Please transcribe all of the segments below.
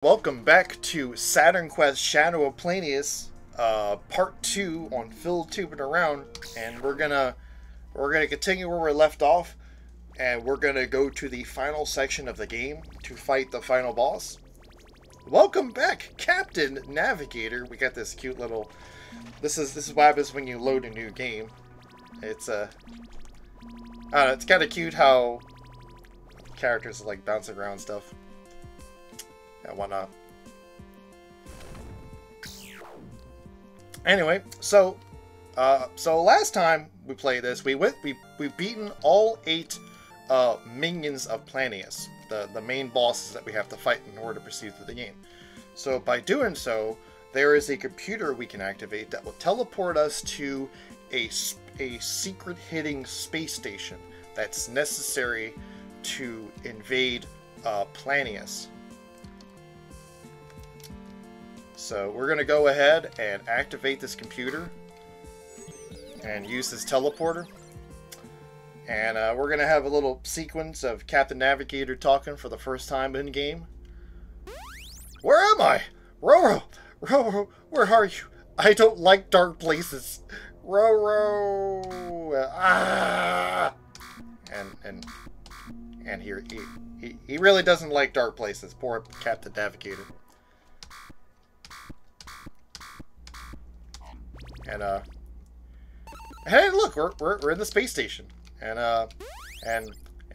Welcome back to Saturn Quest Shadow of Planetus, part 2 on PhilTubing around, and we're gonna continue where we left off, and we're gonna go to the final section of the game to fight the final boss. Welcome back, Captain Navigator. We got this cute little. This is what happens when you load a new game. It's I don't know, it's kind of cute how characters are like bouncing around and stuff. And whatnot. Anyway, so last time we played this, we've beaten all 8 minions of Planetus, the main bosses that we have to fight in order to proceed through the game. So by doing so, there is a computer we can activate that will teleport us to a secret hidden space station that's necessary to invade Planetus. So we're going to go ahead and activate this computer and use this teleporter. And we're going to have a little sequence of Captain Navigator talking for the first time in game. Where am I? Roro! Roro, where are you? I don't like dark places. Roro! Ah! And here, he really doesn't like dark places. Poor Captain Navigator. And hey, look, we're in the space station, and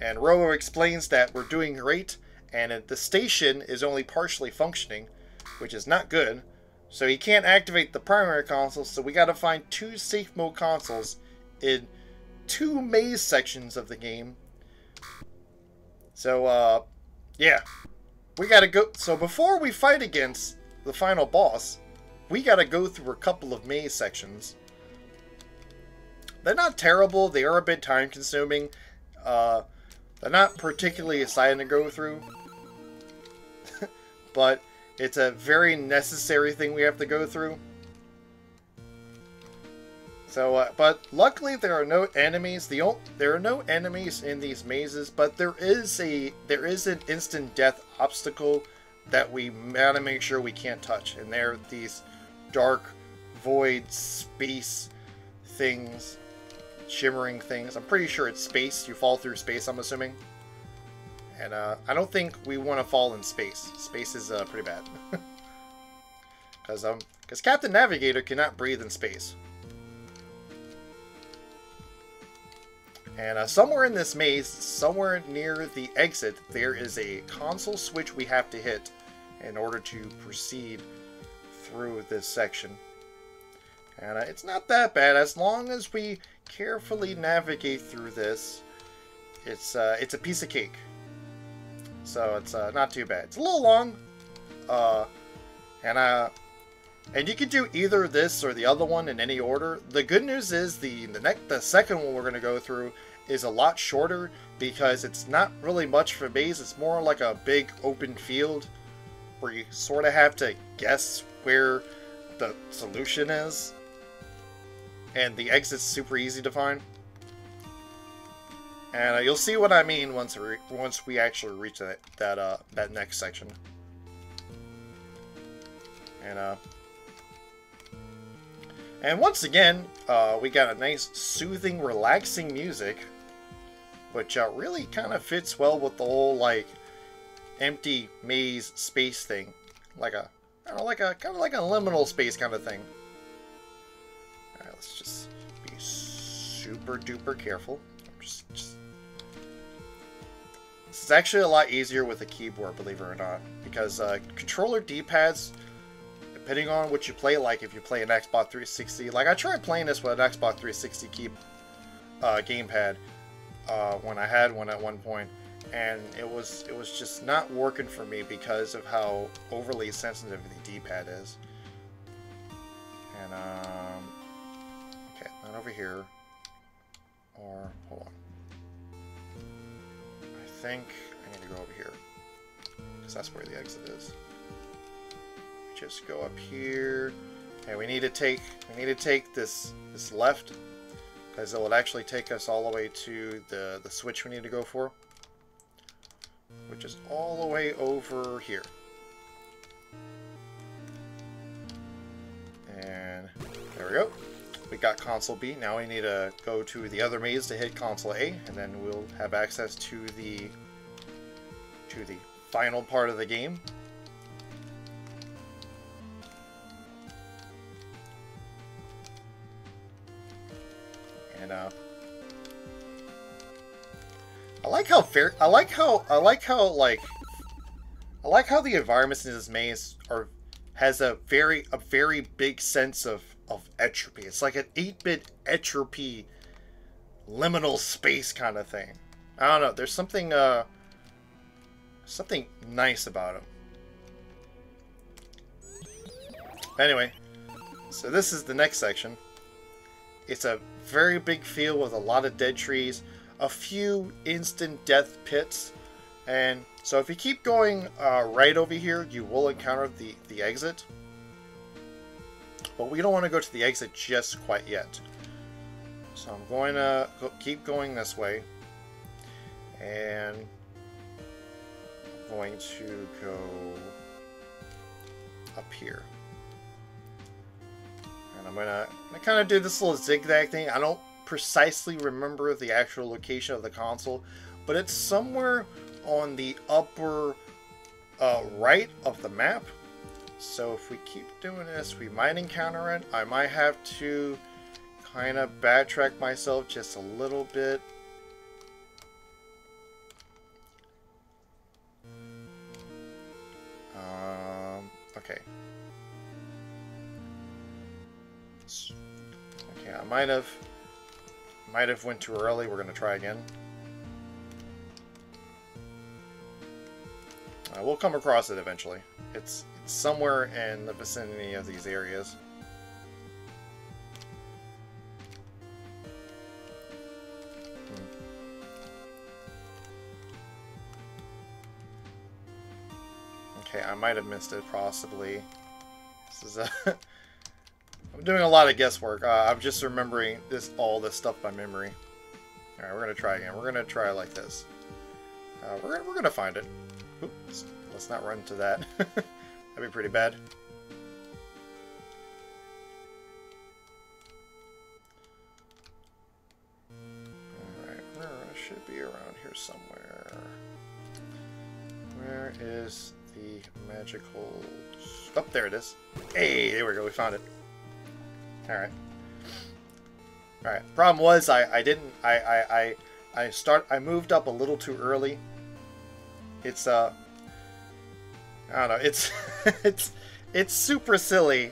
Roro explains that we're doing great, and the station is only partially functioning, which is not good. So he can't activate the primary console, so we got to find 2 safe mode consoles in 2 maze sections of the game. So yeah, we gotta go. So before we fight against the final boss, we gotta go through a couple of maze sections. They're not terrible, they are a bit time consuming. They're not particularly exciting to go through. But it's a very necessary thing we have to go through. So, but luckily there are no enemies. There are no enemies in these mazes, but there is an instant death obstacle that we gotta make sure we can't touch. And they're these dark, void, space things, shimmering things. I'm pretty sure it's space. You fall through space, I'm assuming. And I don't think we want to fall in space. Space is pretty bad. Because Captain Navigator cannot breathe in space. And somewhere in this maze, somewhere near the exit, there is a console switch we have to hit in order to proceed through this section. And it's not that bad as long as we carefully navigate through this. It's a piece of cake, so it's not too bad. It's a little long, and you can do either this or the other one in any order. The good news is the second one we're going to go through is a lot shorter because it's not really much for maze. It's more like a big open field where you sort of have to guess where the solution is, and the exit's super easy to find. And you'll see what I mean once we actually reach that next section. And once again, we got a nice, soothing, relaxing music, which really kind of fits well with the whole like empty maze space thing, kind of like a liminal space kind of thing. All right, let's just be super duper careful. Just This is actually a lot easier with a keyboard, believe it or not, because controller D-pads, depending on what you play, like if you play an Xbox 360, like I tried playing this with an Xbox 360 gamepad when I had one at one point, and it was just not working for me because of how overly sensitive the D-pad is. And okay, not over here, or hold on. I think I need to go over here because that's where the exit is. Just go up here, and we need to take this left because it will actually take us all the way to the switch we need to go for, which is all the way over here. got console B. Now we need to go to the other maze to hit console A, and then we'll have access to the final part of the game. And I like how the environments in this maze has a very big sense of entropy. It's like an 8-bit entropy liminal space kind of thing. I don't know. There's something nice about them. Anyway, so this is the next section. It's a very big field with a lot of dead trees, a few instant death pits, and so if you keep going right over here, you will encounter the exit. But we don't want to go to the exit just quite yet. So I'm going to keep going this way, and I'm going to go up here. And I'm gonna kind of do this little zigzag thing. I don't precisely remember the actual location of the console, but it's somewhere on the upper right of the map. So if we keep doing this, we might encounter it. I might have to kind of backtrack myself just a little bit. Okay. Okay, I might have went too early. We're gonna try again. We'll come across it eventually. It's somewhere in the vicinity of these areas. Okay, I might have missed it, possibly. This is I'm doing a lot of guesswork. I'm just remembering all this stuff by memory. All right, we're gonna try again. We're gonna try it like this. We're gonna find it. Oops, let's not run into that. That'd be pretty bad. Alright, it should be around here somewhere. Where is the magical... Oh, there it is. Hey, there we go, we found it. Alright. Alright, problem was I moved up a little too early. It's I don't know, it's it's super silly.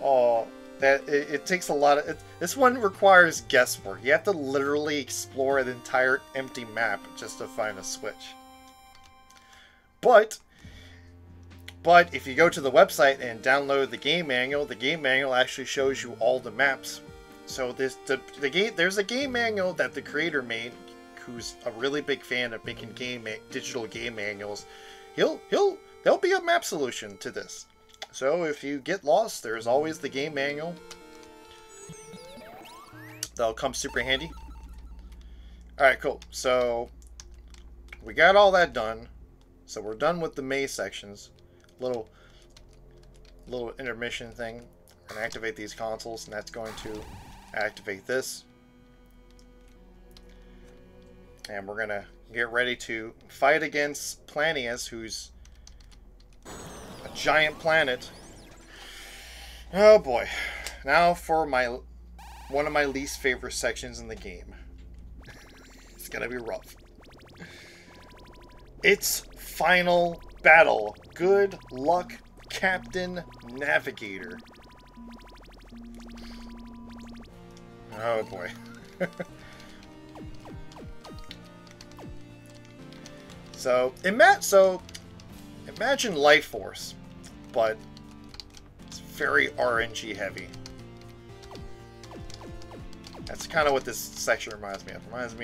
Oh, that it takes a lot of this one requires guesswork. You have to literally explore an entire empty map just to find a switch. But if you go to the website and download the game manual actually shows you all the maps. So there's a game manual that the creator made, who's a really big fan of making digital game manuals. There'll be a map solution to this. So if you get lost, there's always the game manual. That'll come super handy. Alright, cool. So we got all that done. So we're done with the maze sections. Little intermission thing. I'm gonna activate these consoles, and that's going to activate this. And we're gonna get ready to fight against Planetus, who's a giant planet. Oh boy. Now for one of my least favorite sections in the game. It's gonna be rough. It's final battle. Good luck, Captain Navigator. Oh boy. So imagine Life Force, but it's very RNG heavy. That's kind of what this section reminds me of. Reminds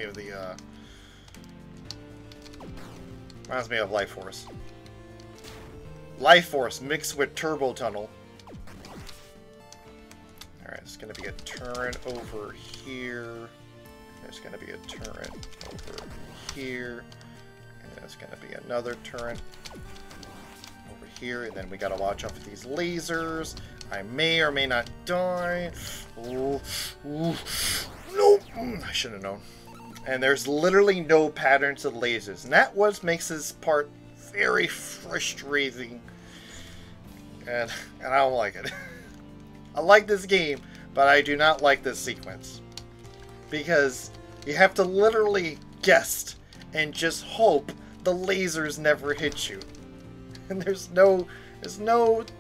me of Life Force. Life Force mixed with Turbo Tunnel. Alright, there's going to be a turret over here. There's going to be a turret over here. And there's going to be another turret over here, and then we gotta watch out for these lasers. I may or may not die. Ooh, ooh. No! I should have known. And there's literally no pattern to the lasers. And that what makes this part very frustrating. And I don't like it. I like this game, but I do not like this sequence. Because you have to literally guess and just hope the lasers never hit you. And there's no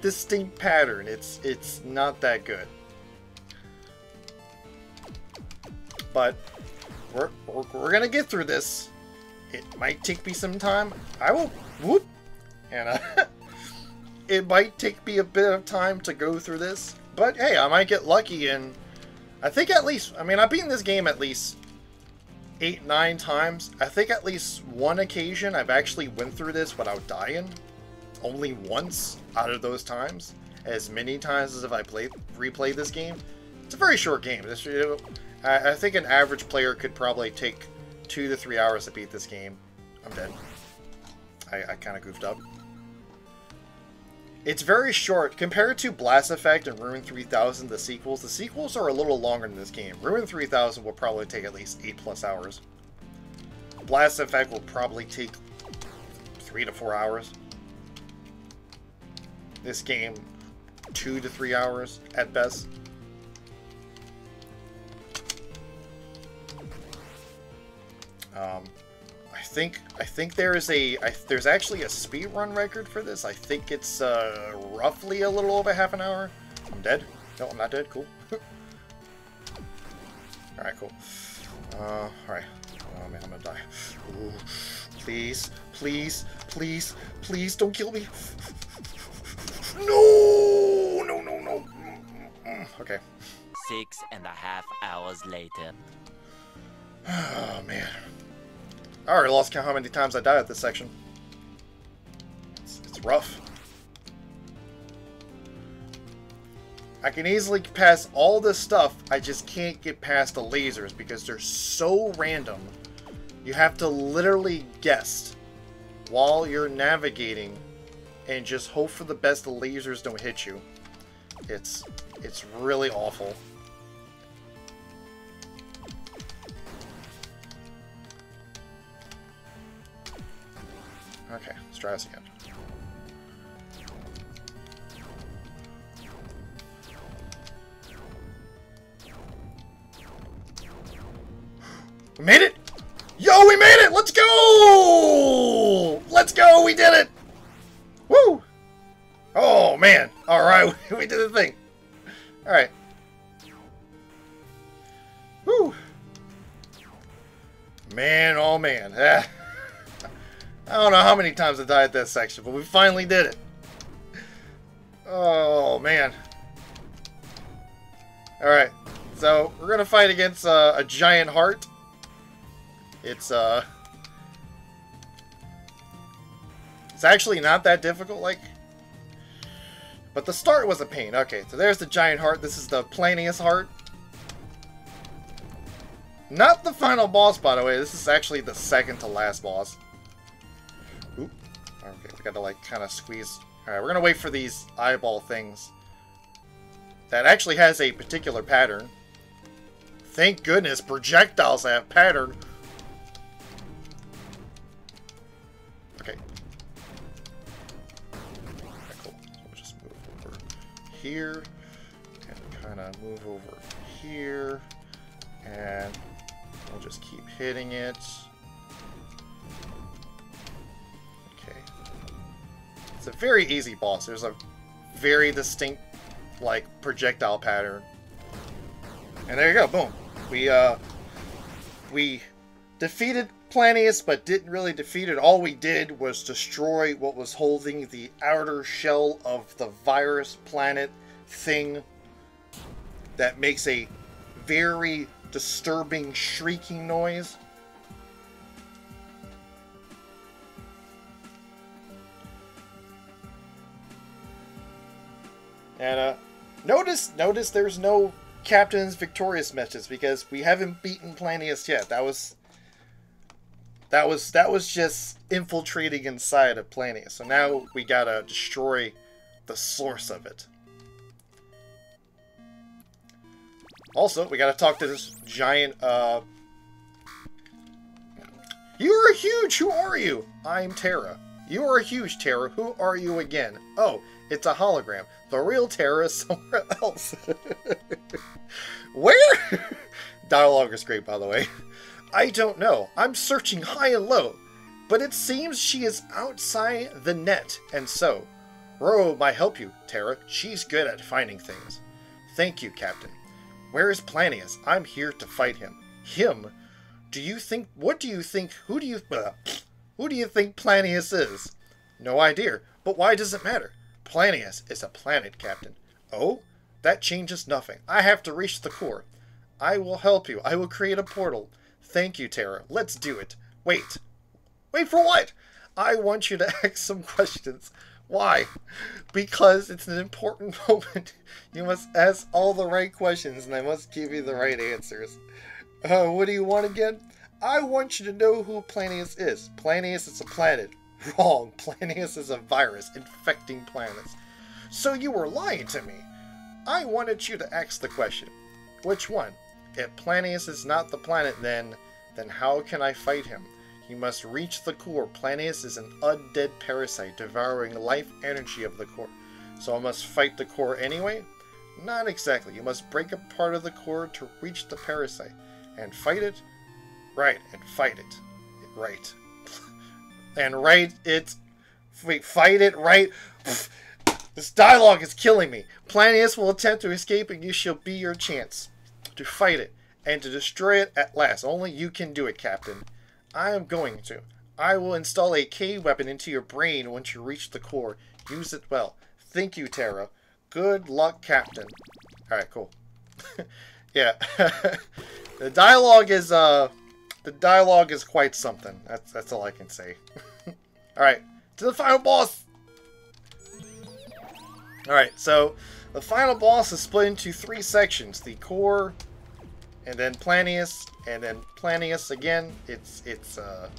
distinct pattern. It's not that good. But we're gonna get through this. It might take me some time. I will whoop, and it might take me a bit of time to go through this. But hey, I might get lucky, and I think at least, I mean, I've beaten this game at least 8-9 times. I think at least one occasion I've actually went through this without dying. Only once out of those times. As many times as if I replayed this game. It's a very short game. I think an average player could probably take 2 to 3 hours to beat this game. I'm dead. I kind of goofed up. It's very short. Compared to Blast Effect and Ruin 3000, the sequels are a little longer than this game. Ruin 3000 will probably take at least 8+ hours. Blast Effect will probably take 3 to 4 hours. This game, 2 to 3 hours at best. I think there's actually a speedrun record for this. I think it's roughly a little over half an hour. I'm dead. No, I'm not dead. Cool. Alright, cool. Alright. Oh man, I'm gonna die. Ooh, please, please, please, please don't kill me. No! No, no, no. Okay. 6.5 hours later. Oh man. I already lost count how many times I died at this section. It's rough. I can easily pass all this stuff, I just can't get past the lasers because they're so random. You have to literally guess while you're navigating and just hope for the best the lasers don't hit you. It's really awful. Okay, let's try this again. We made it! Yo, we made it! Let's go! Let's go! We did it! Woo! Oh, man. Alright, we did the thing. Alright. Woo! Man, oh man. I don't know how many times I died at that section, but we finally did it. Oh, man. Alright, so we're gonna fight against a giant heart. It's actually not that difficult, like, but the start was a pain. Okay, so there's the giant heart. This is the Planetus heart. Not the final boss, by the way. This is actually the second to last boss. Oop. Okay, we gotta, like, kind of squeeze. Alright, we're gonna wait for these eyeball things. That actually has a particular pattern. Thank goodness, projectiles have pattern. Okay. Okay, cool. So we'll just move over here. And kind of move over here. And we'll just keep hitting it. Okay. It's a very easy boss. There's a very distinct, like, projectile pattern. And there you go, boom. We defeated Planetus, but didn't really defeat it. All we did was destroy what was holding the outer shell of the virus planet thing that makes a very disturbing shrieking noise. And notice there's no Captain's victorious messages because we haven't beaten Planetus yet. That was That was just infiltrating inside of Planetus. So now we gotta destroy the source of it. Also, we gotta talk to this giant, You are huge! Who are you? I'm Terra. You are huge, Terra. Who are you again? Oh, it's a hologram. The real Terra is somewhere else. Where? Dialogue is great, by the way. I don't know. I'm searching high and low. But it seems she is outside the net, and so. Ro might help you, Terra. She's good at finding things. Thank you, Captain. Where is Planetus? I'm here to fight him. Him? Who do you think Planetus is? No idea, but why does it matter? Planetus is a planet, Captain. Oh? That changes nothing. I have to reach the core. I will help you. I will create a portal. Thank you, Terra. Let's do it. Wait. Wait for what? I want you to ask some questions. Why? Because it's an important moment. You must ask all the right questions, and I must give you the right answers. What do you want again? I want you to know who Planetus is. Planetus is a planet. Wrong. Planetus is a virus infecting planets. So you were lying to me. I wanted you to ask the question. Which one? If Planetus is not the planet, then how can I fight him? You must reach the core. Planetus is an undead parasite devouring life energy of the core. So I must fight the core anyway? Not exactly. You must break a part of the core to reach the parasite. And fight it? Right, and fight it. Right. And right it... Wait, fight it, right? This dialogue is killing me. Planetus will attempt to escape and you shall be your chance. To fight it, and to destroy it at last. Only you can do it, Captain. I am going to. I will install a K weapon into your brain once you reach the core. Use it well. Thank you, Terra. Good luck, Captain. Alright, cool. Yeah. The dialogue is quite something. That's all I can say. Alright, to the final boss! Alright, so the final boss is split into 3 sections. The core, and then Planetus, and then Planetus again. It's a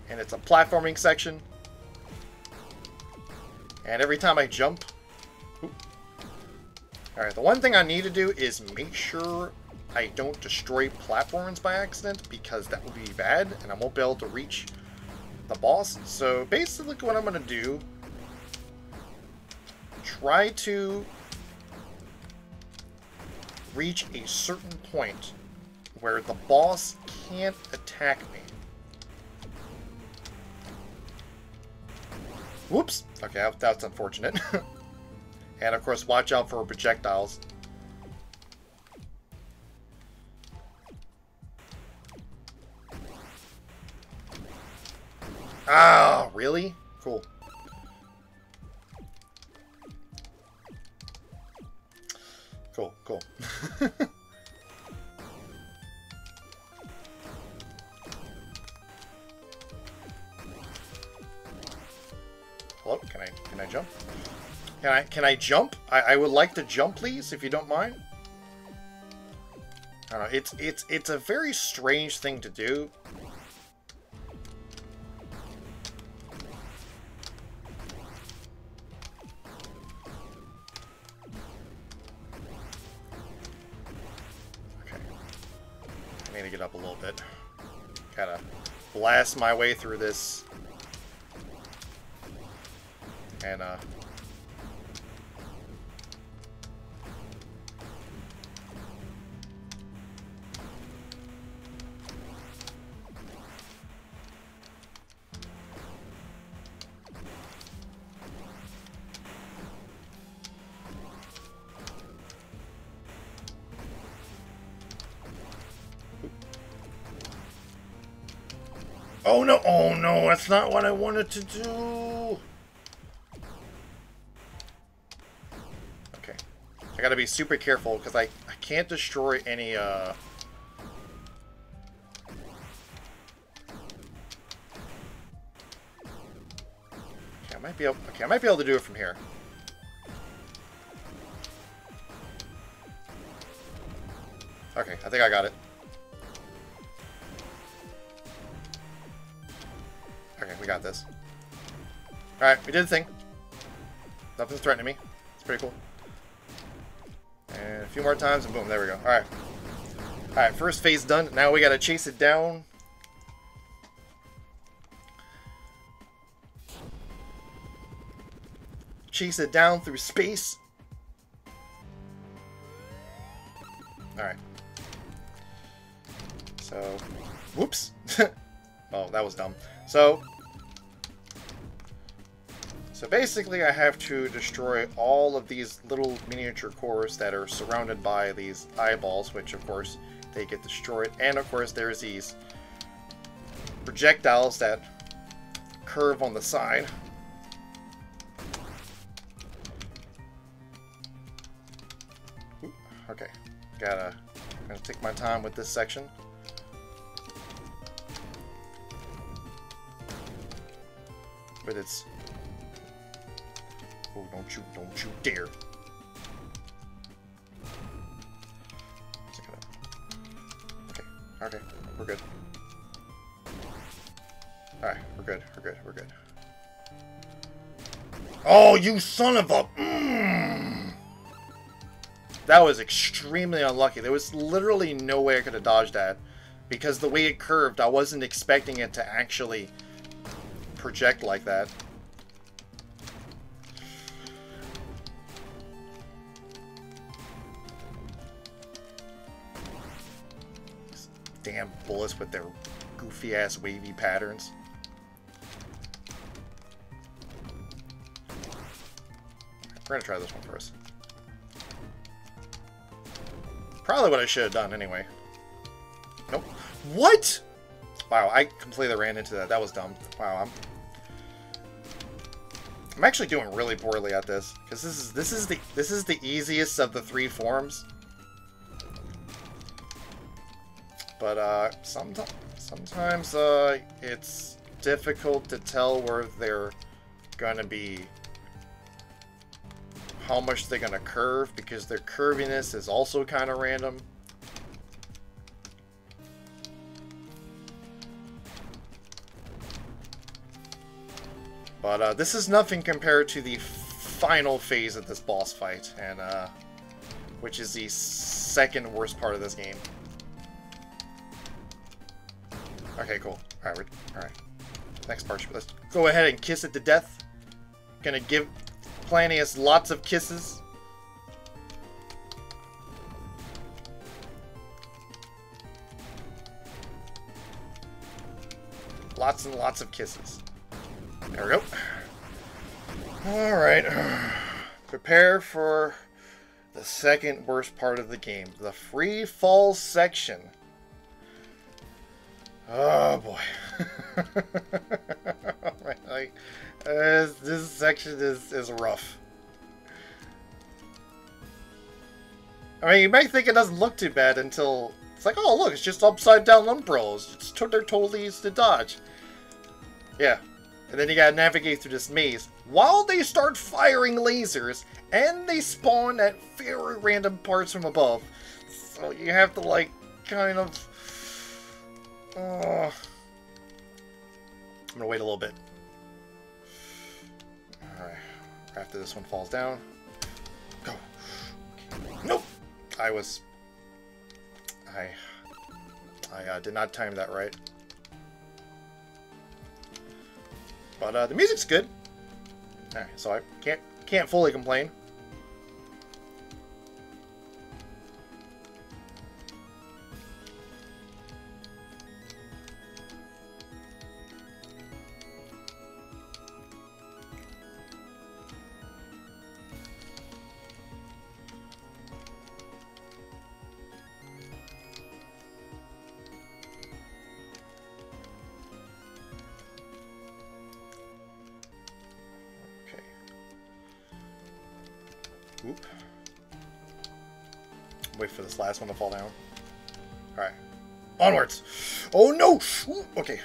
platforming section. And every time I jump... Alright, the one thing I need to do is make sure I don't destroy platforms by accident, because that would be bad, and I won't be able to reach the boss. So basically what I'm going to do, try to reach a certain point where the boss can't attack me. Whoops! Okay, that's unfortunate. And of course, watch out for projectiles. Ah, really? Cool. Cool, cool. Hello? Can I jump? Can I jump? I would like to jump, please, if you don't mind. I don't know. It's a very strange thing to do. Okay. I need to get up a little bit. Gotta blast my way through this. And oh no, that's not what I wanted to do. Okay. I gotta be super careful because I can't destroy any, Okay, I might be able to do it from here. Okay, I think I got it. Okay, we got this. Alright, we did the thing. Nothing's threatening me. It's pretty cool. And a few more times, and boom, there we go. Alright. Alright, first phase done. Now we gotta chase it down. Chase it down through space. Alright. So, whoops. Oh, that was dumb. So basically I have to destroy all of these little miniature cores that are surrounded by these eyeballs, which of course they get destroyed. And of course there's these projectiles that curve on the side. Ooh, okay, gotta take my time with this section. But it's... Oh, don't you dare. Okay, we're good. Alright, we're good. Oh, you son of a... That was extremely unlucky. There was literally no way I could have dodged that. Because the way it curved, I wasn't expecting it to actually project like that. These damn bullets with their goofy ass wavy patterns. We're gonna try this one first. Probably what I should have done anyway. Nope. What? Wow, I completely ran into that. That was dumb. Wow, I'm actually doing really poorly at this because this is the easiest of the three forms. But sometimes it's difficult to tell where they're gonna be, how much they're gonna curve, because their curviness is also kind of random. But this is nothing compared to the final phase of this boss fight, and which is the second worst part of this game. Okay, cool. Alright, alright. Next part, let's go ahead and kiss it to death. Gonna give Planetus lots of kisses. Lots and lots of kisses. There we go. Alright. Prepare for the second worst part of the game. The free fall section. Oh boy. This section is rough. I mean, you might think it doesn't look too bad until it's like, oh look, it's just upside down umbrellas. They're totally easy to dodge. Yeah. And then you gotta navigate through this maze while they start firing lasers, and they spawn at very random parts from above. So you have to, like, kind of... I'm gonna wait a little bit. Alright. After this one falls down. Go. Nope! I did not time that right. But the music's good. Alright, so I can't fully complain. Oop. Wait for this last one to fall down. Alright. Onwards! Oh no! Ooh, okay.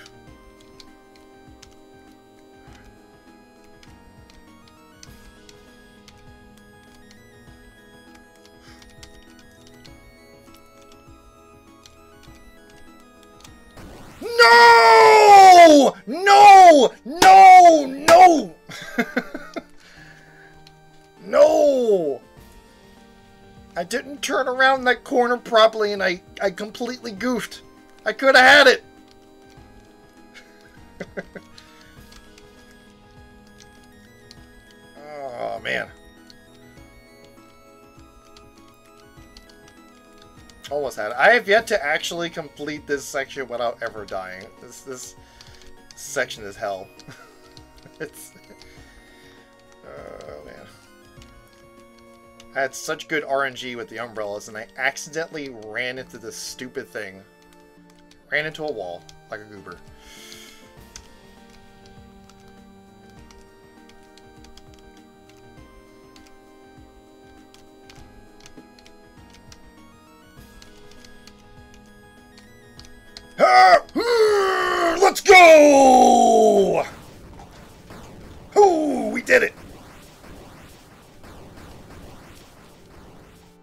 No! No! I didn't turn around that corner properly and I completely goofed. I could have had it. Oh, man. Almost had it. I have yet to actually complete this section without ever dying. This section is hell. It's... Oh, man. I had such good RNG with the umbrellas, and I accidentally ran into this stupid thing. Ran into a wall, like a goober. Let's go! Ooh, we did it!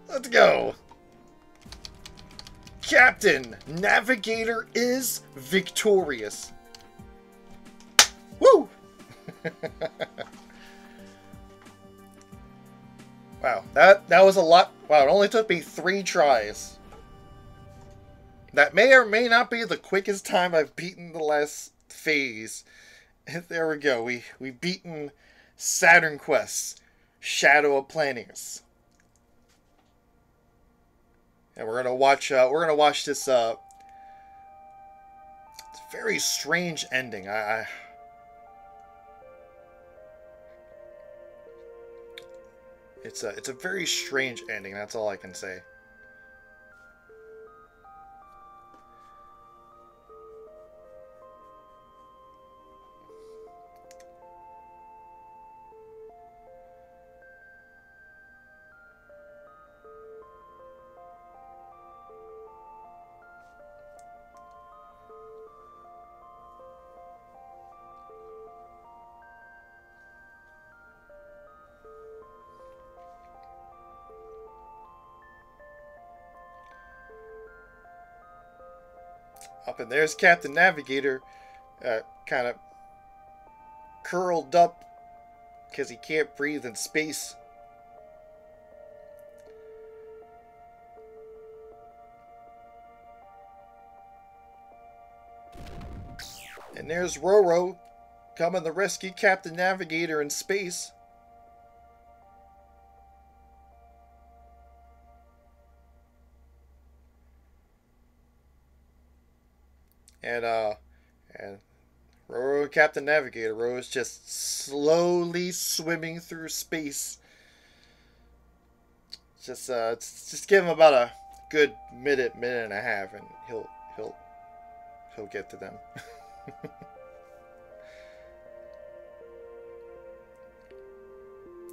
Let's go! Captain Navigator is victorious. Woo! Wow, that was a lot. Wow, it only took me 3 tries. That may or may not be the quickest time I've beaten the last phase. There we go. We've beaten Saturn Quest, Shadow of Planetus. And we're gonna watch this very strange ending. It's a very strange ending, that's all I can say. Up and there's Captain Navigator, kind of curled up because he can't breathe in space. And there's Roro coming to rescue Captain Navigator in space. And Roro, Captain Navigator, Roro's just slowly swimming through space. Just give him about a good minute and a half, and he'll get to them.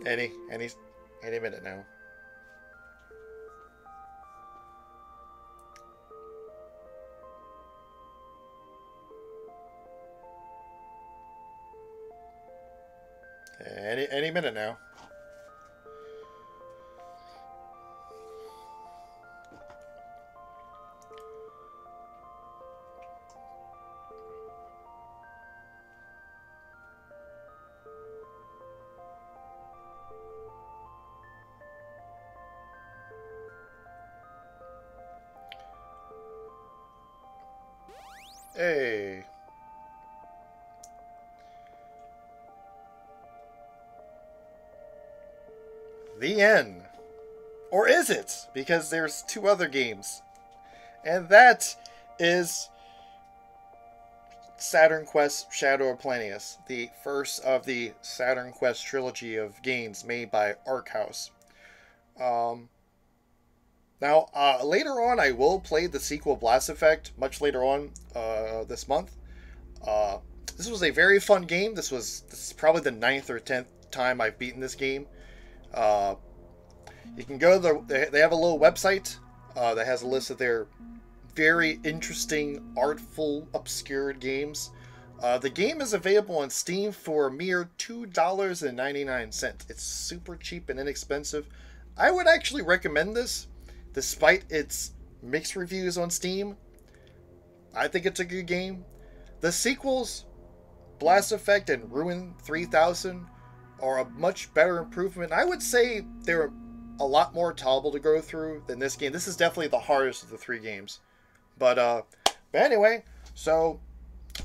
Any minute now. Any minute now. Hey. The end. Or is it? Because there's 2 other games. And that is Saturn Quest Shadow of Planetus, the first of the Saturn Quest trilogy of games made by Arc House. Now, later on, I will play the sequel Blast Effect, much later on this month. This was a very fun game. This is probably the 9th or 10th time I've beaten this game. You can go to they have a little website that has a list of their very interesting, artful, obscured games. The game is available on Steam for a mere $2.99. It's super cheap and inexpensive. I would actually recommend this, despite its mixed reviews on Steam. I think it's a good game. The sequels, Blast Effect and Ruin 3000, are a much better improvement. I would say they're a lot more tolerable to go through than this game. This is definitely the hardest of the 3 games. But anyway, so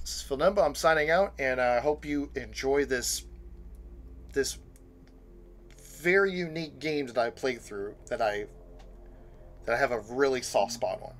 this is PhilNumba. I'm signing out, and I hope you enjoy this very unique game that I played through that I have a really soft spot on.